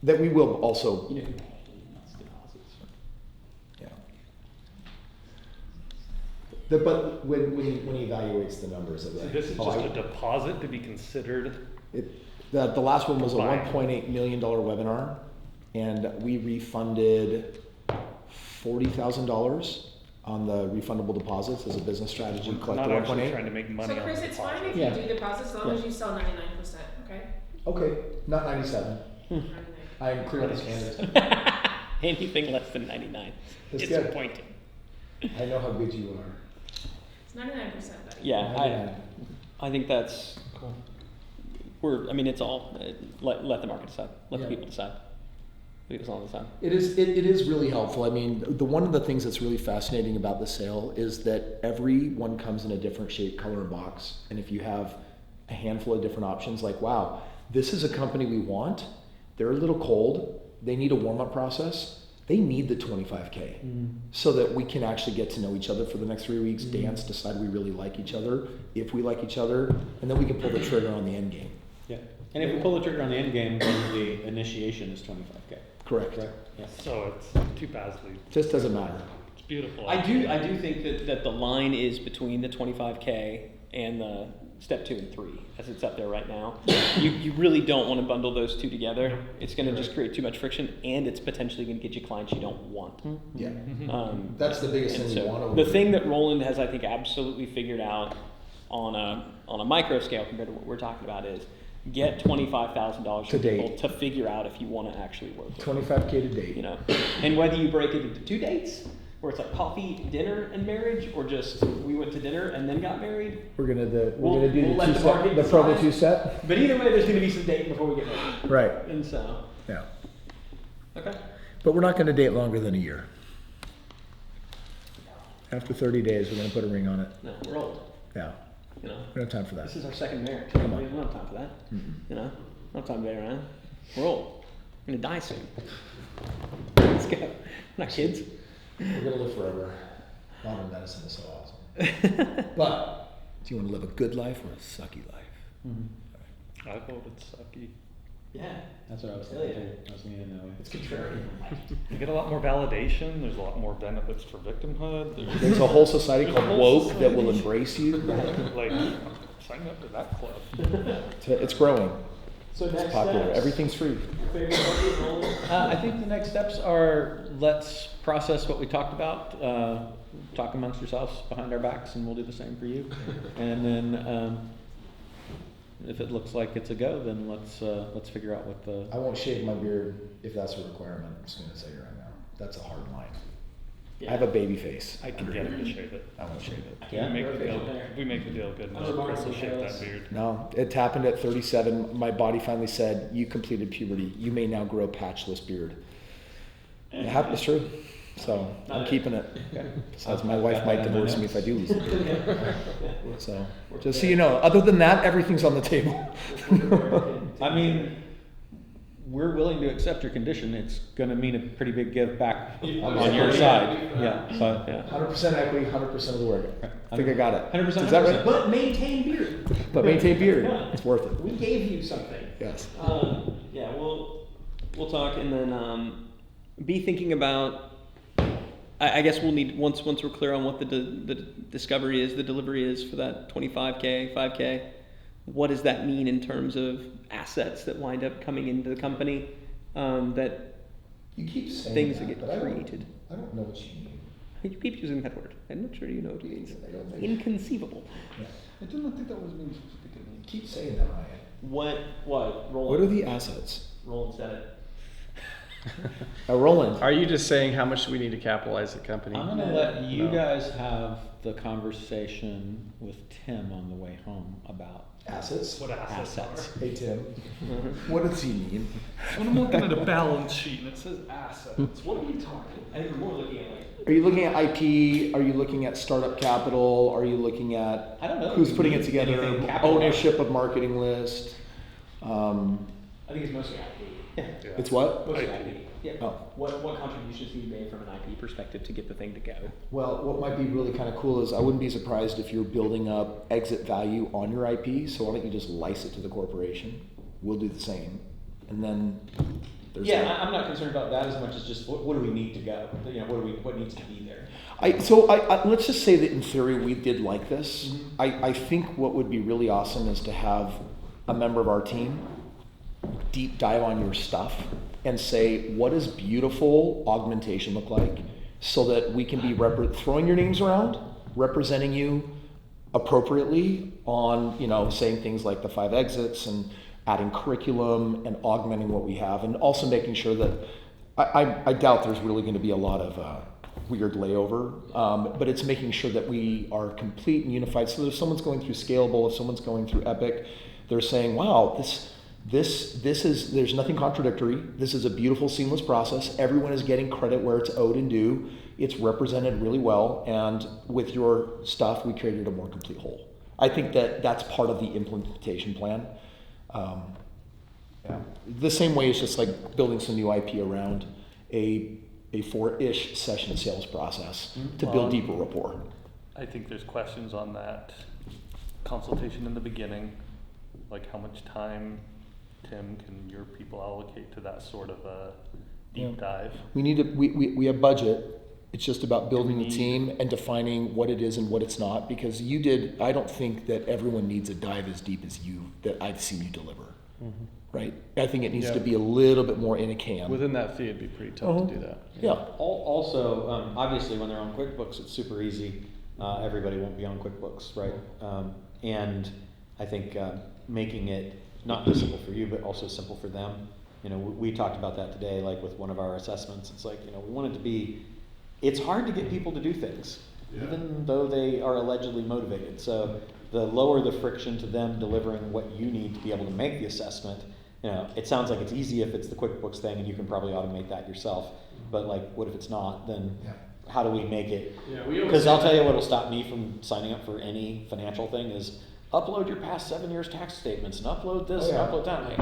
that we will also, You know who needs deposits. yeah. But when he evaluates the numbers of So it. this is just a deposit to be considered? The last one was a Fine. $1.8 million webinar, and we refunded $40,000 on the refundable deposits as a business strategy. We're Collect not the actually 1.8. trying to make money So on Kris, the it's fine if deposit. you do deposits as long as you sell 99%, okay? Okay, not 97. 99. I am clear on this candidate. Anything less than 99 That's is good. disappointing. I know how good you are. It's 99%, buddy. Yeah, I think that's, it's all, let the market decide, let the Yeah. people decide. Leave us all decide. It is really helpful. I mean, one of the things that's really fascinating about the sale is that everyone comes in a different shape, color, and box. And if you have a handful of different options, like, wow, this is a company we want. They're a little cold. They need a warm-up process. They need the 25K so that we can actually get to know each other for the next 3 weeks, dance, decide we really like each other, if we like each other, and then we can pull the trigger on the end game. Yeah, and if we pull the trigger on the end game, then the initiation is 25K. Correct. Yeah. So it's two paths lead. Just doesn't matter. It's beautiful. I do think that the line is between the 25K and the step 2 and 3 as it's up there right now. You really don't want to bundle those two together. It's going to just create too much friction, and it's potentially going to get you clients you don't want. Yeah. Mm-hmm. That's the biggest And thing so we want. the thing that Roland has, I think, absolutely figured out on a micro scale compared to what we're talking about is get $25,000 To from people date. to figure out if you want to actually work with 25K to date. you know, and whether you break it into 2 dates, where it's like coffee, dinner, and marriage, or just we went to dinner and then got married. We're gonna do We'll the let the two-step, market the promo decide. two-step. But either way, there's going to be some dating before we get married. Right. And so, Yeah. okay. But we're not gonna date longer than a year. After 30 days, we're gonna put a ring on it. No, we're old. Yeah. You know, We don't have time for that. this is our second marriage. Come on. We don't have time for that. Mm-mm. You know, don't have time to be around. We're old. We're going to die soon. Let's go. We're not kids. We're gonna live forever. Modern medicine is so awesome. But do you want to live a good life or a sucky life? I voted sucky. Yeah. That's what I was Hell thinking yeah. too. I was thinking that way. It's contrarian. You get a lot more validation. There's a lot more benefits for victimhood. There's a whole society There's a called whole woke that will society. embrace you. Like, sign me up to that club. It's growing. So It's next popular. steps. Everything's free. Favorite bucket, Roland? I think the next steps are let's process what we talked about, talk amongst yourselves behind our backs, and we'll do the same for you. And then if it looks like it's a go, then let's figure out what the. I won't shave my beard if that's a requirement. I'm just gonna say it right now. That's a hard line. Yeah. I have a baby face. I can get him to shave it. I won't shave it. Yeah. We make the deal good. Other Chris will market shave that details. beard. No, it happened at 37. My body finally said, "You completed puberty. You may now grow patchless beard." It happened. It's true. So I'm keeping it. Besides, my wife might divorce me if I do lose it. So just so you know, other than that, everything's on the table. I mean, we're willing to accept your condition. It's going to mean a pretty big give back on your side. Yeah, but yeah. 100% equity, 100% of the work. I think I got it. 100%. Is that right? But maintain beard. But maintain beard. Yeah. It's worth it. We gave you something. Yes. Yeah, we'll talk and then be thinking about. I guess we'll need once we're clear on what the discovery is, the delivery is for that 25K, 5K. What does that mean in terms of assets that wind up coming into the company? That You keep saying things that that, get but created. I don't know what you mean. You keep using that word. I'm not sure you know what it means. I don't think- Inconceivable. Yeah. I do not think that was mean specifically. You keep saying that, Ryan. What? Roland? What are the assets? Roland said it. Roland. Are you just saying how much do we need to capitalize the company? I'm going to let you No. guys have the conversation with Tim on the way home about Assets? What assets are. Hey, Tim. What does he mean? When I'm looking at a balance sheet and it says assets, what are we talking? I think we're more looking at like. Are you looking at IP? Are you looking at startup capital? Are you looking at I don't know. who's putting it together? Anything capital. Ownership of marketing list? I think it's mostly IP. Yeah. It's what? Mostly IP. IP. Yeah. Oh. What contributions need made from an IP perspective to get the thing to go? Well, what might be really kind of cool is I wouldn't be surprised if you're building up exit value on your IP. So why don't you just license it to the corporation? We'll do the same. And then There's Yeah, a- I'm not concerned about that as much as just what do we need to go? You know, what needs to be there? Let's just say that in theory we did like this. I think what would be really awesome is to have a member of our team deep dive on your stuff and say, what does beautiful augmentation look like, so that we can be throwing your names around, representing you appropriately on, saying things like the 5 exits and adding curriculum and augmenting what we have, and also making sure that I doubt there's really going to be a lot of weird layover, but it's making sure that we are complete and unified, so that if someone's going through Scalable, if someone's going through Epic, they're saying, wow, this is, there's nothing contradictory. This is a beautiful, seamless process. Everyone is getting credit where it's owed and due. It's represented really well, and with your stuff, we created a more complete whole. I think that that's part of the implementation plan. The same way it's just like building some new IP around a 4-ish session sales process to build deeper rapport. I think there's questions on that consultation in the beginning, like how much time, Tim, can your people allocate to that sort of a deep dive? We have budget. It's just about building the team and defining what it is and what it's not, because I don't think that everyone needs a dive as deep as you, that I've seen you deliver. Right? I think it needs to be a little bit more in a can. Within that fee, it'd be pretty tough to do that. Yeah. Also, obviously, when they're on QuickBooks, it's super easy. Everybody won't be on QuickBooks, right? And I think making it not just simple for you, but also simple for them. We talked about that today, like with one of our assessments. It's like, we want it to be, it's hard to get people to do things, even though they are allegedly motivated. So the lower the friction to them delivering what you need to be able to make the assessment, it sounds like it's easy if it's the QuickBooks thing and you can probably automate that yourself. But like, what if it's not? Then how do we make it? Because I'll tell you what'll stop me from signing up for any financial thing is upload your past 7 years tax statements and upload this and upload that.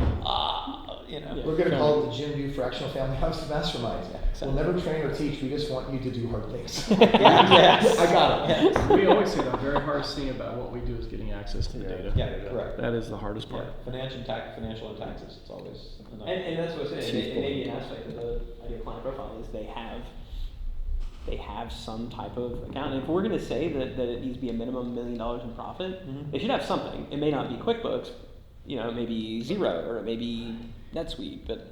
We're going to call it the Jim View Fractional Family House Mastermind. Exactly. We'll never train or teach. We just want you to do hard things. Yes. I got it. We always say the very hardest thing about what we do is getting access to the data. Yeah, correct. That is the hardest part. Financial and taxes, it's always. And that's what I was saying, it may be an aspect of the ideal client profile is they have some type of account. And if we're going to say that it needs to be a minimum $1 million in profit, they should have something. It may not be QuickBooks, it may be Xero, or it may be NetSuite, but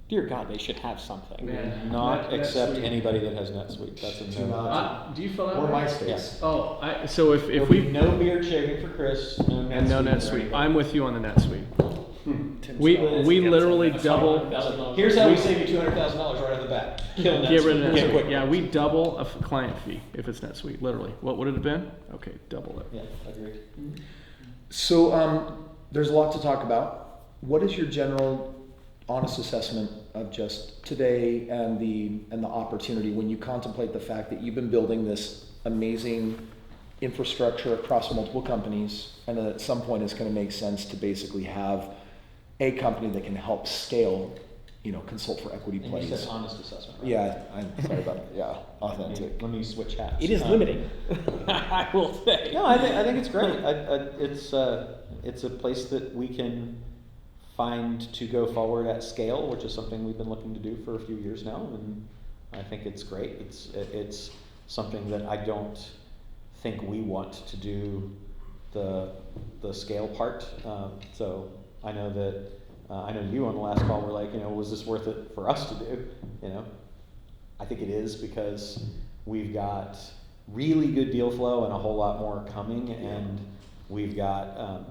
dear God, they should have something. Not accept anybody that has NetSuite. That's a no. Do you feel that Or way? MySpace. Yes. Oh, so if There'll we be no beard shaving for Kris, no NetSuite. and no for NetSuite, anybody. I'm with you on the NetSuite. We literally double. Here's how we save you $200,000 right off the bat. Kill NetSuite. Get rid of Get NetSuite. QuickBooks. Yeah, we double a client fee if it's NetSuite. Literally, what would it have been? Okay, double it. Yeah, agreed. So there's a lot to talk about. What is your general honest assessment of just today and the opportunity when you contemplate the fact that you've been building this amazing infrastructure across multiple companies, and that at some point it's going to make sense to basically have a company that can help scale, consult for equity And plays. you said honest assessment, right? Yeah, I'm sorry about that. Yeah, authentic. Let me switch hats. It is limiting, I will say. No, I think it's great. It's a place that we can find to go forward at scale, which is something we've been looking to do for a few years now, and I think it's great. It's something that I don't think we want to do the scale part. So I know that I know you on the last call were like, was this worth it for us to do? I think it is, because we've got really good deal flow and a whole lot more coming, and we've got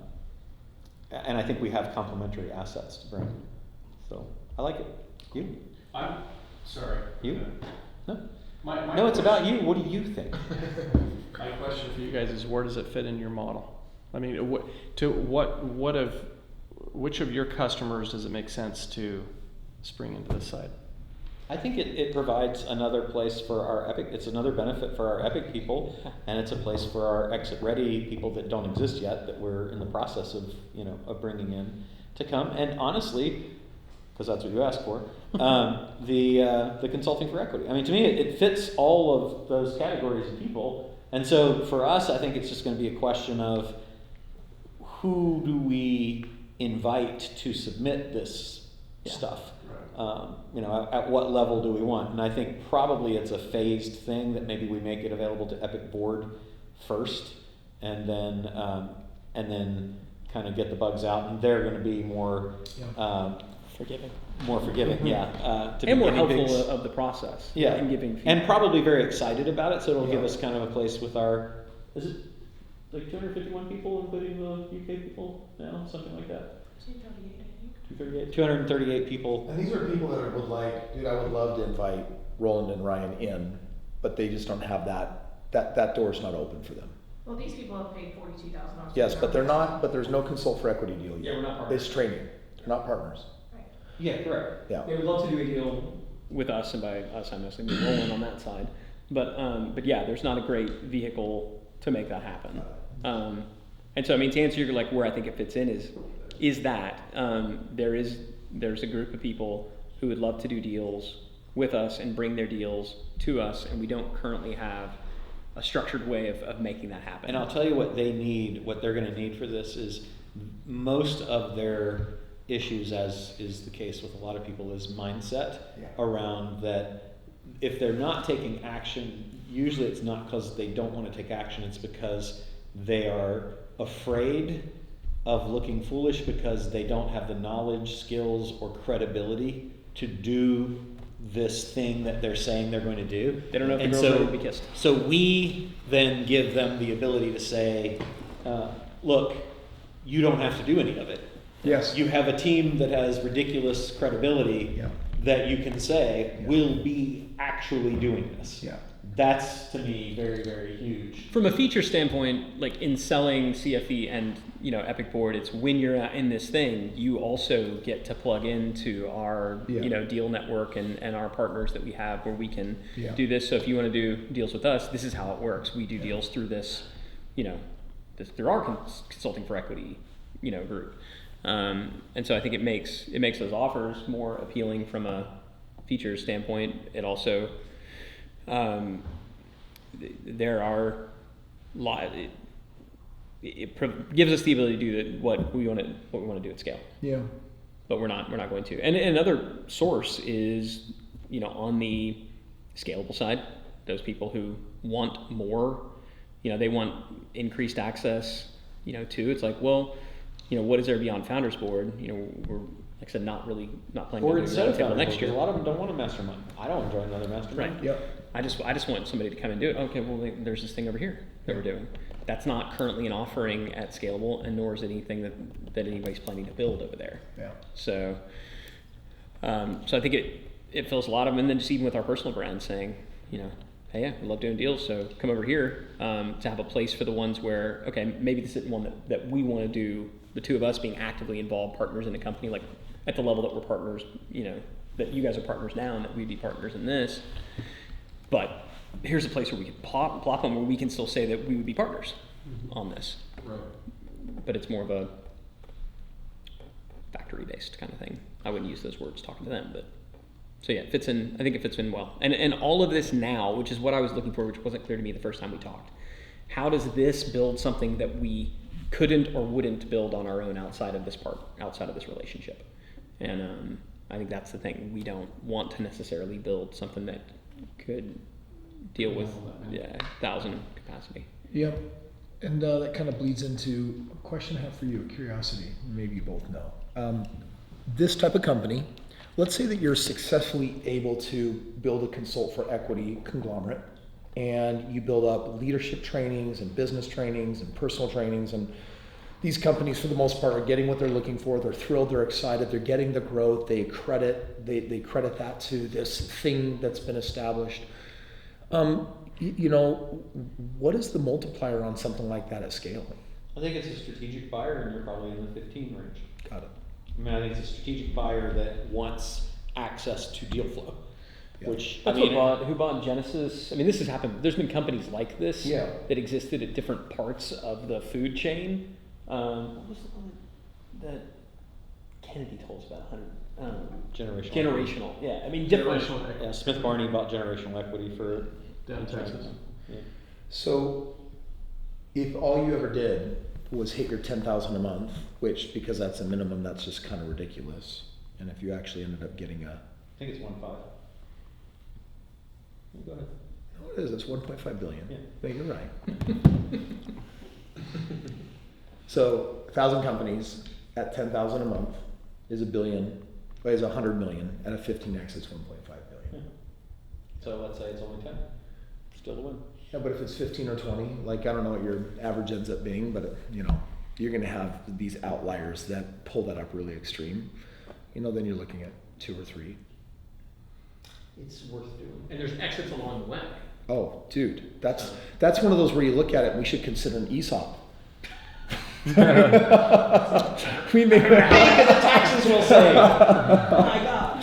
and I think we have complementary assets to bring. So I like it. You? I'm sorry. You? No. My It's about you. What do you think? My question for you guys is, where does it fit in your model? I mean, which of your customers does it make sense to spring into this side? I think it provides another place for our Epic. It's another benefit for our Epic people, and it's a place for our Exit Ready people that don't exist yet, that we're in the process of bringing in to come. And honestly, because that's what you asked for, the consulting for equity. I mean, to me, it fits all of those categories of people. And so for us, I think it's just going to be a question of who do we invite to submit this stuff. At what level do we want? And I think probably it's a phased thing that maybe we make it available to Epic Board first, and then kind of get the bugs out, and they're going to be more Forgiving. more forgiving, yeah, to And be more guinea helpful pigs. of the process. Yeah, And giving feedback. and probably very excited about it. So it'll give Yeah. us kind of a place with our. Is it like 251 people, including the UK people now, something like that? 238 people. And these are people that would like, dude, I would love to invite Roland and Ryan in, but they just don't have that door's not open for them. Well, these people have paid $42,000. Yes, but they're not, but there's no consult for equity deal yet. Yeah, we're not partners. It's training, they're not partners, Right. Yeah, correct. yeah. They would love to do a deal with us, and by us, I'm mostly rolling on that side. But yeah, there's not a great vehicle to make that happen. And so, I mean, to answer your, like, where I think it fits in is that there's a group of people who would love to do deals with us and bring their deals to us, and we don't currently have a structured way of making that happen. And I'll tell you what they need, what they're going to need for this is most of their issues, as is the case with a lot of people, is mindset around that. If they're not taking action, usually it's not because they don't want to take action, it's because they are afraid of looking foolish because they don't have the knowledge, skills, or credibility to do this thing that they're saying they're going to do. They don't know if And the girl's so, ready to be kissed. So we then give them the ability to say, look, you don't have to do any of it. Yes. You have a team that has ridiculous credibility Yeah. that you can say Yeah. will be actually doing this. Yeah. That's, to me, very, very huge. From a feature standpoint, like in selling CFE and Epic Board, it's when you're in this thing, you also get to plug into our deal network and our partners that we have where we can do this. So if you want to do deals with us, this is how it works. We do deals through this, through our consulting for equity, group. And so I think it makes those offers more appealing from a feature standpoint. It also there are it gives us the ability to do what we want to do at scale. Yeah. But we're not going to. And another source is on the scalable side, those people who want more, they want increased access, to. It's like, well, what is there beyond Founders Board? We're, like I said, not planning Or to do instead of that next year. a lot of them don't want a mastermind. I don't join another mastermind. Right. Yep. I just want somebody to come and do it. Okay, well, there's this thing over here that we're doing. That's not currently an offering at Scalable, and nor is it anything that anybody's planning to build over there. Yeah. So I think it fills a lot of them, and then just even with our personal brand saying, hey, yeah, we love doing deals, so come over here to have a place for the ones where, okay, maybe this isn't one that we want to do, the two of us being actively involved partners in a company, like at the level that we're partners, that you guys are partners now and that we'd be partners in this. But here's a place where we can plop them where we can still say that we would be partners on this. Right. But it's more of a factory-based kind of thing. I wouldn't use those words talking to them, but so yeah, it fits in. I think it fits in well. And all of this now, which is what I was looking for, which wasn't clear to me the first time we talked. How does this build something that we couldn't or wouldn't build on our own outside of this relationship? And I think that's the thing. We don't want to necessarily build something that could deal with 1,000 capacity. Yep. And that kind of bleeds into a question I have for you, curiosity. Maybe you both know. This type of company, let's say that you're successfully able to build a consult for equity conglomerate, and you build up leadership trainings and business trainings and personal trainings, and these companies, for the most part, are getting what they're looking for. They're thrilled, they're excited, they're getting the growth. They credit that to this thing that's been established. What is the multiplier on something like that at scale? I think it's a strategic buyer, and you're probably in the 15 range. Got it. I mean, I think it's a strategic buyer that wants access to deal flow, Yeah. which That's who bought Genesis. I mean, this has happened. There's been companies like this that existed at different parts of the food chain. What was the one that Kennedy told us about? Generational. Yeah, I mean, different. Yeah, Smith Barney bought generational equity for Down in Texas. Yeah. So, if all you ever did was hit your $10,000 a month, which because that's a minimum, that's just kind of ridiculous. And if you actually ended up getting a, I think it's 1.5. Go ahead. no, it is, it's 1.5 billion. Yeah. No, you're right. So 1,000 companies at 10,000 a month is a billion, is 100 million. At a 15x, it's 1.5 billion. Yeah. So let's say it's only 10. Still a win. Yeah, but if it's 15 or 20, like I don't know what your average ends up being, but you know, you're going to have these outliers that pull that up really extreme. You know, then you're looking at 2 or 3. It's worth doing. And there's exits along the way. Oh, dude, that's one of those where you look at it and we should consider an ESOP. We may Because the taxes will save. Oh my God.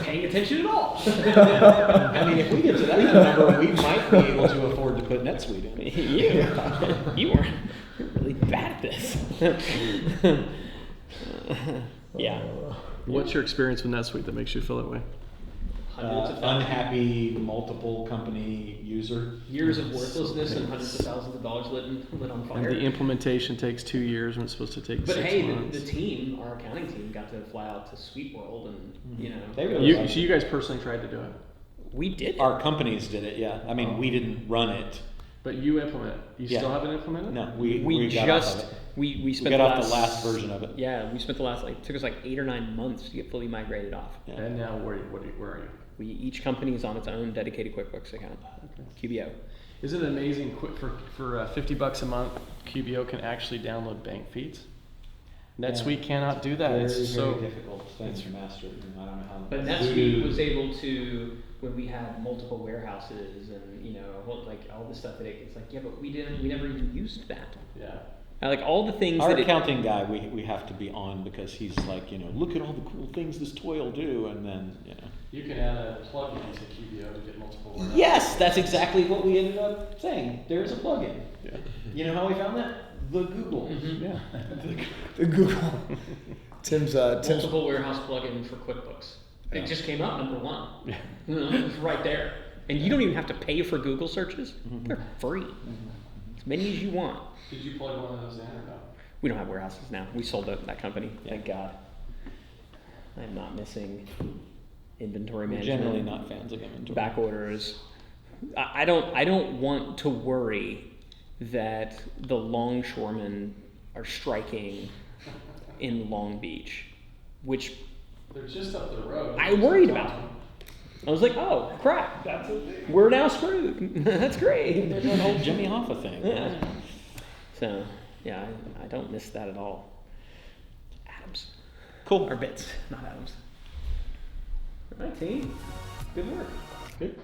Paying attention at all. I mean, if we get to that kind of number, we might be able to afford to put NetSuite in. You are really bad at this. Yeah. What's your experience with NetSuite that makes you feel that way? Hundreds of thousands. Unhappy multiple company user. Years of worthlessness and hundreds of thousands of dollars lit on And fire. the implementation takes 2 years when it's supposed to take But 6 hey, months. the team, our accounting team, got to fly out to Sweet World, and you know, They really So you guys personally tried to do it, we did it. Our companies did it, yeah. I mean, we didn't run it. but you implement it. You Yeah. still haven't implemented it? No, we got off just of it. we spent We got the off the last version of it. Yeah, we spent the last took us like 8 or 9 months to get fully migrated off. Yeah. And now where are you? Each company is on its own dedicated QuickBooks account, QBO. Isn't it amazing? For $50 a month, QBO can actually download bank feeds. NetSuite cannot do that. It's so difficult thing to master. I don't know how. But NetSuite was able to, when we had multiple warehouses and like all this stuff, it's like, yeah, but we never even used that. yeah. Like all the things Our that accounting guy, we have to be on because he's like, look at all the cool things this toy will do, and then, You can add a plugin to QBO to get multiple warehouses. Yes, that's exactly what we ended up saying. There's a plugin. Yeah. You know how we found that? The Google. Mhm. Yeah. The Google. Tim's multiple warehouse plugin for QuickBooks. Yeah. It just came up number 1. Yeah. It's right there. And you don't even have to pay for Google searches. They're free. As many as you want. Did you plug one of those in or no? We don't have warehouses now. We sold that company. Thank God. I'm not missing inventory We're management. generally not fans of inventory. Back orders. I don't want to worry that the longshoremen are striking in Long Beach, which They're just up the road. I worried about. I was like, oh crap, we're now screwed. That's great. They're doing the whole Jimmy Hoffa thing. Yeah. So yeah, I don't miss that at all. Adams. Cool. Or Bits, not Adams. All right, team. Good work. Good.